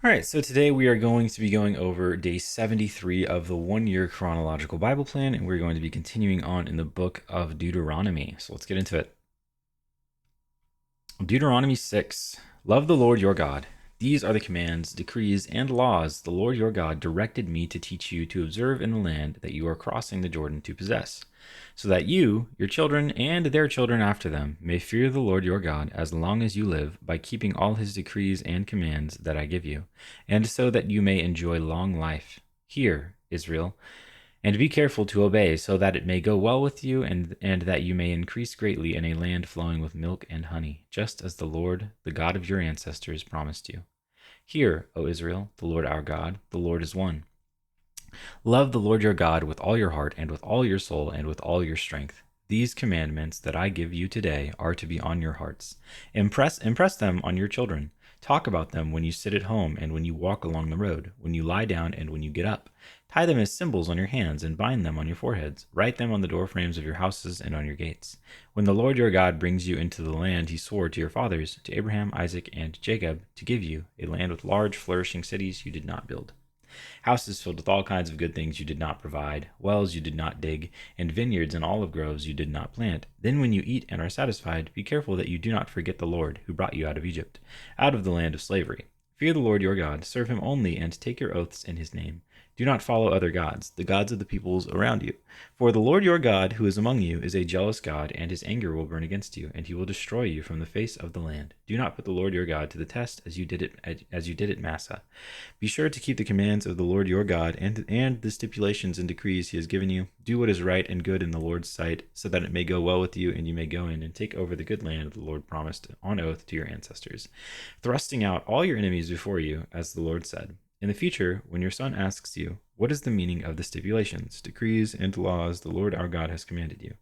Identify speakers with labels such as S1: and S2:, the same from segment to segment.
S1: All right, so today we are going to be going over day 73 of the 1 year chronological Bible plan, and we're going to be continuing on in the book of Deuteronomy. So let's get into it. Deuteronomy 6. Love the Lord your God. These are the commands, decrees, and laws the Lord your God directed me to teach you to observe in the land that you are crossing the Jordan to possess, so that you, your children, and their children after them may fear the Lord your God as long as you live, by keeping all his decrees and commands that I give you, and so that you may enjoy long life. Hear, Israel, and be careful to obey, so that it may go well with you, and that you may increase greatly in a land flowing with milk and honey, just as the Lord, the God of your ancestors, promised you. Hear, O Israel, the Lord our God, the Lord is one. Love the Lord your God with all your heart, and with all your soul, and with all your strength. These commandments that I give you today are to be on your hearts. Impress them on your children. Talk about them when you sit at home and when you walk along the road, when you lie down and when you get up. Tie them as symbols on your hands and bind them on your foreheads. Write them on the doorframes of your houses and on your gates. When the Lord your God brings you into the land he swore to your fathers, to Abraham, Isaac, and Jacob, to give you, a land with large, flourishing cities you did not build, houses filled with all kinds of good things you did not provide, wells you did not dig, and vineyards and olive groves you did not plant. Then when you eat and are satisfied, be careful that you do not forget the Lord, who brought you out of Egypt, out of the land of slavery. Fear the Lord your God, serve him only, and take your oaths in his name. Do not follow other gods, the gods of the peoples around you. For the Lord your God, who is among you, is a jealous God, and his anger will burn against you, and he will destroy you from the face of the land. Do not put the Lord your God to the test as you did at Massah. Be sure to keep the commands of the Lord your God, and the stipulations and decrees he has given you. Do what is right and good in the Lord's sight, so that it may go well with you, and you may go in and take over the good land the Lord promised on oath to your ancestors, thrusting out all your enemies before you, as the Lord said. In the future, when your son asks you, what is the meaning of the stipulations, decrees, and laws the Lord our God has commanded you,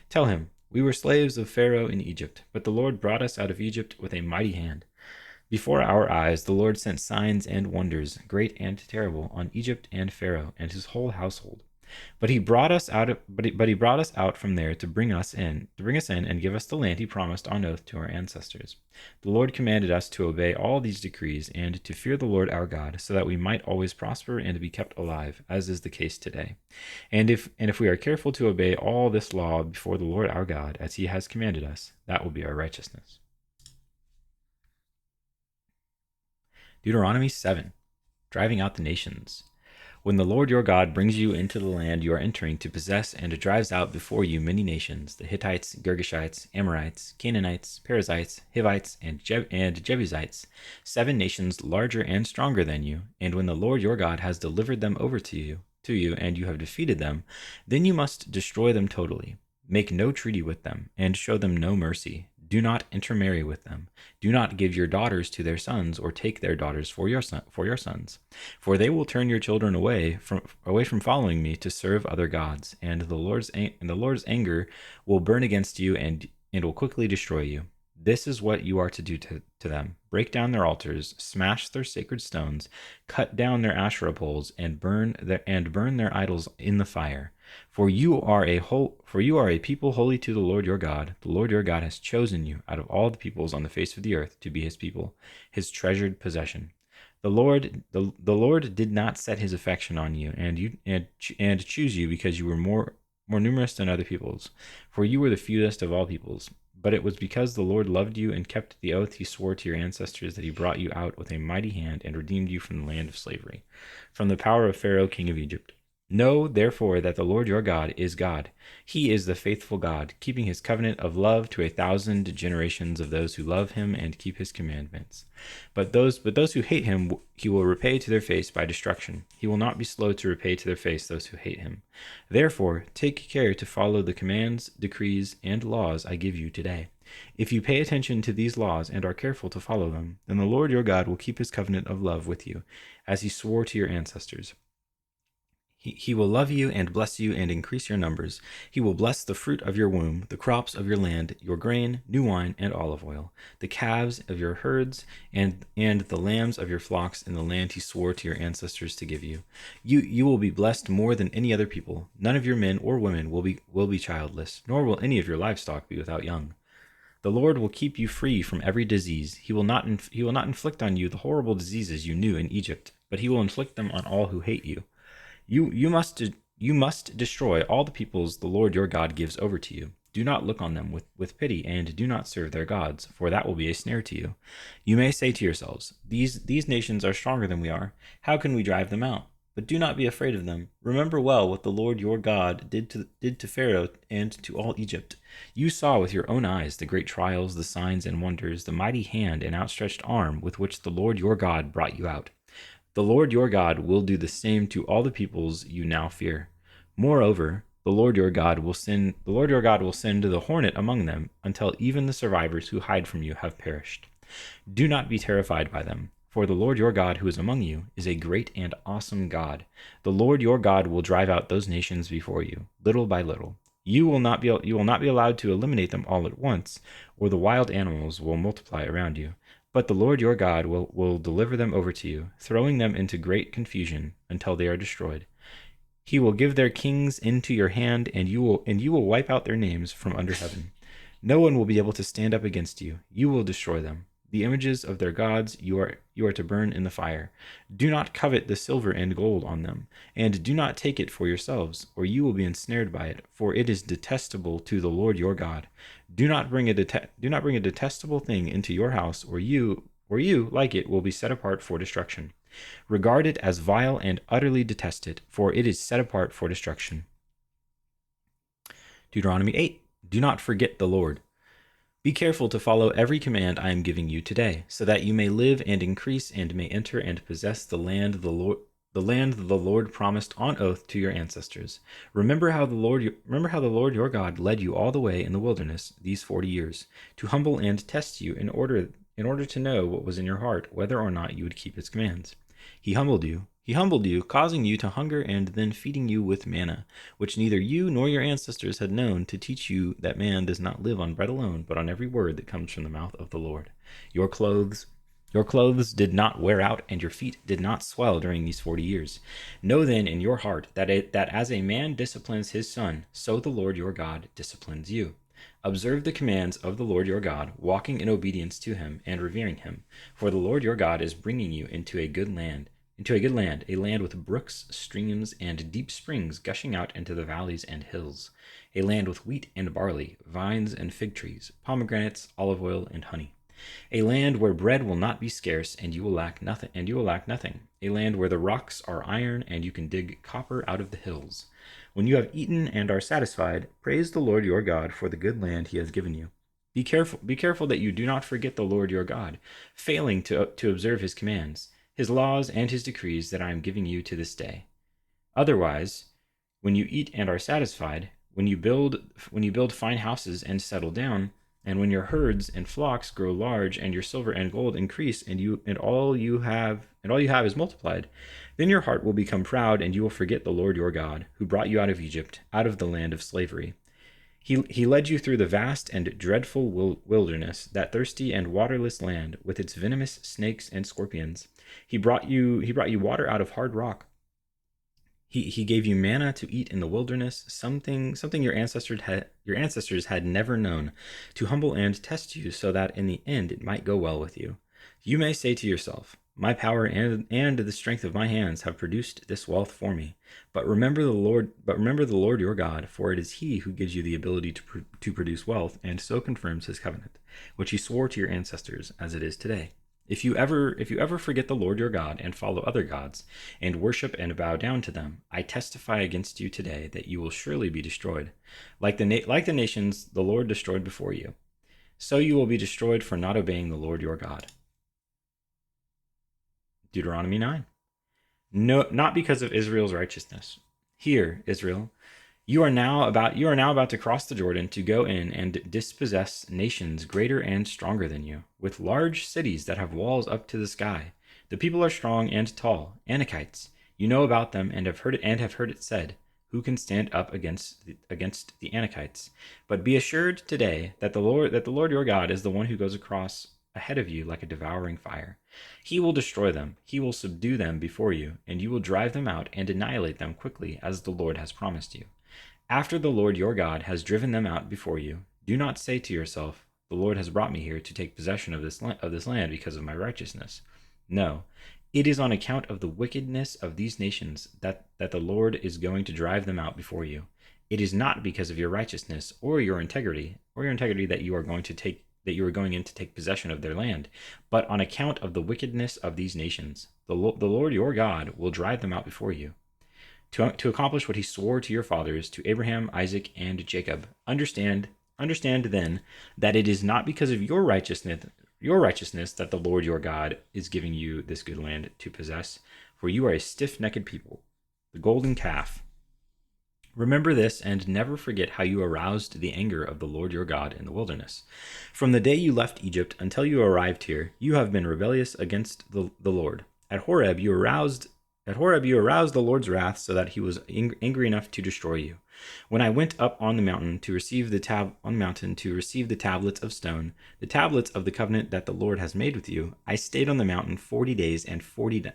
S1: tell him, we were slaves of Pharaoh in Egypt, but the Lord brought us out of Egypt with a mighty hand. Before our eyes, the Lord sent signs and wonders, great and terrible, on Egypt and Pharaoh and his whole household. But he brought us out. He brought us out from there to bring us in, and give us the land he promised on oath to our ancestors. The Lord commanded us to obey all these decrees and to fear the Lord our God, so that we might always prosper and be kept alive, as is the case today. And if we are careful to obey all this law before the Lord our God, as he has commanded us, that will be our righteousness. Deuteronomy 7. Driving out the nations. When the Lord your God brings you into the land you are entering to possess, and drives out before you many nations, the Hittites, Girgashites, Amorites, Canaanites, Perizzites, Hivites, and Jebusites, 7 nations larger and stronger than you, and when the Lord your God has delivered them over to you, and you have defeated them, then you must destroy them totally. Make no treaty with them, and show them no mercy. Do not intermarry with them. Do not give your daughters to their sons, or take their daughters for your sons, for they will turn your children away from following me to serve other gods, and the Lord's anger will burn against you, and will quickly destroy you. This is what you are to do to them: break down their altars, smash their sacred stones, cut down their Asherah poles, and burn their idols in the fire. For you are a people holy to the Lord your God. The Lord your God has chosen you out of all the peoples on the face of the earth to be his people, his treasured possession. The Lord did not set his affection on you and choose you because you were more numerous than other peoples, for you were the fewest of all peoples. But it was because the Lord loved you and kept the oath he swore to your ancestors that he brought you out with a mighty hand and redeemed you from the land of slavery, from the power of Pharaoh king of Egypt. Know, therefore, that the Lord your God is God. He is the faithful God, keeping his covenant of love to 1,000 generations of those who love him and keep his commandments. But those who hate him he will repay to their face by destruction. He will not be slow to repay to their face those who hate him. Therefore, take care to follow the commands, decrees, and laws I give you today. If you pay attention to these laws and are careful to follow them, then the Lord your God will keep his covenant of love with you, as he swore to your ancestors. He will love you and bless you and increase your numbers. He will bless the fruit of your womb, the crops of your land, your grain, new wine, and olive oil, the calves of your herds, and the lambs of your flocks in the land he swore to your ancestors to give you. You will be blessed more than any other people. None of your men or women will be childless, nor will any of your livestock be without young. The Lord will keep you free from every disease. He will not inflict on you the horrible diseases you knew in Egypt, but he will inflict them on all who hate you. You must destroy all the peoples the Lord your God gives over to you. Do not look on them with pity, and do not serve their gods, for that will be a snare to you. You may say to yourselves, these nations are stronger than we are. How can we drive them out? But do not be afraid of them. Remember well what the Lord your God did to Pharaoh and to all Egypt. You saw with your own eyes the great trials, the signs and wonders, the mighty hand and outstretched arm with which the Lord your God brought you out. The Lord your God will do the same to all the peoples you now fear. Moreover, the Lord your God will send the hornet among them until even the survivors who hide from you have perished. Do not be terrified by them, for the Lord your God who is among you is a great and awesome God. The Lord your God will drive out those nations before you, little by little. You will not be allowed to eliminate them all at once, or the wild animals will multiply around you. But the Lord your God will deliver them over to you, throwing them into great confusion until they are destroyed. He will give their kings into your hand, and you will wipe out their names from under heaven. No one will be able to stand up against you. You will destroy them. The images of their gods you are to burn in the fire. Do not covet the silver and gold on them, and do not take it for yourselves, or you will be ensnared by it, for it is detestable to the Lord your God. Do not bring a detestable thing into your house, or you like it will be set apart for destruction. Regard it as vile and utterly detest it, for it is set apart for destruction. Deuteronomy 8. Do not forget the Lord. Be careful to follow every command I am giving you today, so that you may live and increase and may enter and possess the land the Lord promised on oath to your ancestors. Remember how the Lord your God led you all the way in the wilderness these 40 years, to humble and test you in order to know what was in your heart, whether or not you would keep his commands. He humbled you, causing you to hunger and then feeding you with manna, which neither you nor your ancestors had known, to teach you that man does not live on bread alone, but on every word that comes from the mouth of the Lord. Your clothes did not wear out, and your feet did not swell during these 40 years. Know then in your heart that as a man disciplines his son, so the Lord your God disciplines you. Observe the commands of the Lord your God, walking in obedience to him and revering him, for the Lord your God is bringing you into a good land, a land with brooks, streams, and deep springs gushing out into the valleys and hills, a land with wheat and barley, vines and fig trees, pomegranates, olive oil, and honey. A land where bread will not be scarce, and you will lack nothing. A land where the rocks are iron, and you can dig copper out of the hills. When you have eaten and are satisfied, praise the Lord your God for the good land he has given you. Be careful that you do not forget the Lord your God, failing to observe his commands, his laws, and his decrees that I am giving you to this day. Otherwise, when you eat and are satisfied, when you build fine houses and settle down, and when your herds and flocks grow large, and your silver and gold increase, and all you have is multiplied, then your heart will become proud, and you will forget the Lord your God, who brought you out of Egypt, out of the land of slavery. He led you through the vast and dreadful wilderness, that thirsty and waterless land, with its venomous snakes and scorpions. He brought you water out of hard rock. He gave you manna to eat in the wilderness, something your ancestors had never known, to humble and test you, so that in the end it might go well with you. You may say to yourself, my power and the strength of my hands have produced this wealth for me. But remember the Lord your God, for it is he who gives you the ability to produce wealth, and so confirms his covenant, which he swore to your ancestors, as it is today. If you ever forget the Lord your God and follow other gods and worship and bow down to them, I testify against you today that you will surely be destroyed, like the nations the Lord destroyed before you. So you will be destroyed for not obeying the Lord your God. Deuteronomy 9. No, not because of Israel's righteousness. Hear, Israel, you are now about to cross the Jordan to go in and dispossess nations greater and stronger than you, with large cities that have walls up to the sky. The people are strong and tall, Anakites. You know about them and have heard it said, who can stand up against the Anakites? But be assured today that the Lord your God is the one who goes across ahead of you like a devouring fire. He will destroy them. He will subdue them before you, and you will drive them out and annihilate them quickly, as the Lord has promised you. After the Lord your God has driven them out before you, do not say to yourself, the Lord has brought me here to take possession of this land because of my righteousness. No, it is on account of the wickedness of these nations that the Lord is going to drive them out before you. It is not because of your righteousness or your integrity that you are going in to take possession of their land, but on account of the wickedness of these nations. The Lord your God will drive them out before you to accomplish what he swore to your fathers, to Abraham, Isaac, and Jacob. Understand then that it is not because of your righteousness that the Lord your God is giving you this good land to possess, for you are a stiff-necked people. The golden calf. Remember this and never forget how you aroused the anger of the Lord your God in the wilderness. From the day you left Egypt until you arrived here, you have been rebellious against the Lord. At Horeb you aroused the Lord's wrath so that he was angry enough to destroy you. When I went up on the mountain to receive the tablets of stone, the tablets of the covenant that the Lord has made with you, I stayed on the mountain 40 days and 40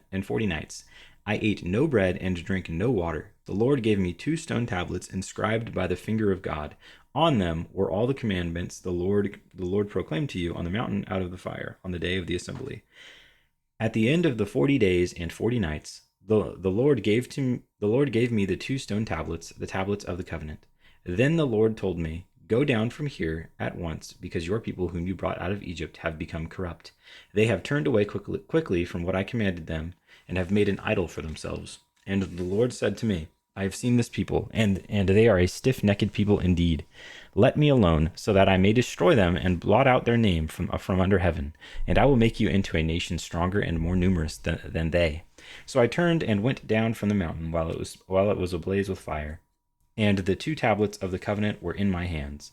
S1: nights. I ate no bread and drank no water. The Lord gave me 2 stone tablets inscribed by the finger of God. On them were all the commandments the Lord proclaimed to you on the mountain out of the fire on the day of the assembly. At the end of the 40 days and 40 nights, the Lord gave me the 2 stone tablets, the tablets of the covenant. Then the Lord told me, "Go down from here at once, because your people whom you brought out of Egypt have become corrupt. They have turned away quickly from what I commanded them, and have made an idol for themselves." And the Lord said to me, "I have seen this people, and they are a stiff-necked people indeed. Let me alone, so that I may destroy them and blot out their name from under heaven, and I will make you into a nation stronger and more numerous than they." So I turned and went down from the mountain while it was ablaze with fire, and the 2 tablets of the covenant were in my hands.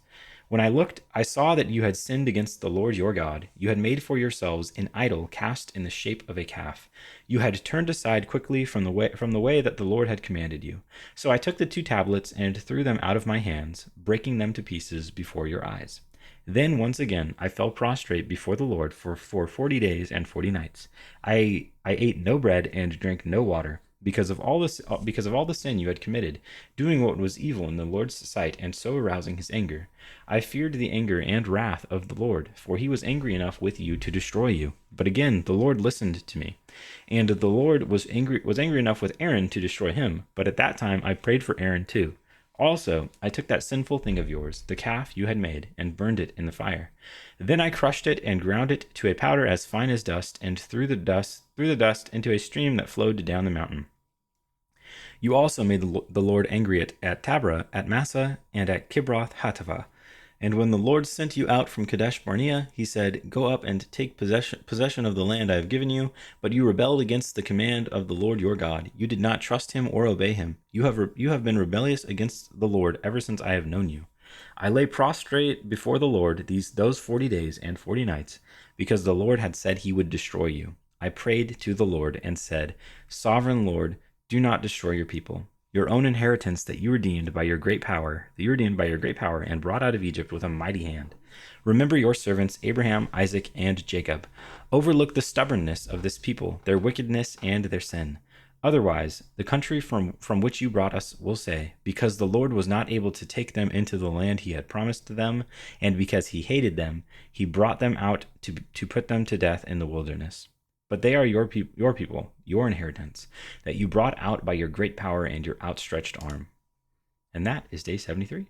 S1: When I looked, I saw that you had sinned against the Lord your God. You had made for yourselves an idol cast in the shape of a calf. You had turned aside quickly from the way that the Lord had commanded you. So I took the 2 tablets and threw them out of my hands, breaking them to pieces before your eyes. Then once again I fell prostrate before the Lord for 40 days and 40 nights. I ate no bread and drank no water, because of all the sin you had committed, doing what was evil in the Lord's sight, and so arousing his anger. I feared the anger and wrath of the Lord, for he was angry enough with you to destroy you. But again the Lord listened to me, and the Lord was angry enough with Aaron to destroy him. But at that time I prayed for Aaron too. Also, I took that sinful thing of yours, the calf you had made, and burned it in the fire. Then I crushed it and ground it to a powder as fine as dust, and threw the dust into a stream that flowed down the mountain. You also made the Lord angry at Taberah, at Massa, and at Kibroth Hattaavah. And when the Lord sent you out from Kadesh Barnea, he said, "Go up and take possession of the land I have given you." But you rebelled against the command of the Lord your God. You did not trust him or obey him. You have been rebellious against the Lord ever since I have known you. I lay prostrate before the Lord those 40 days and 40 nights, because the Lord had said he would destroy you. I prayed to the Lord and said, "Sovereign Lord, do not destroy your people, your own inheritance that you redeemed by your great power, and brought out of Egypt with a mighty hand. Remember your servants Abraham, Isaac, and Jacob. Overlook the stubbornness of this people, their wickedness and their sin. Otherwise, the country from which you brought us will say, because the Lord was not able to take them into the land he had promised to them, and because he hated them, he brought them out to put them to death in the wilderness. But they are your people, your inheritance, that you brought out by your great power and your outstretched arm." And that is day 73.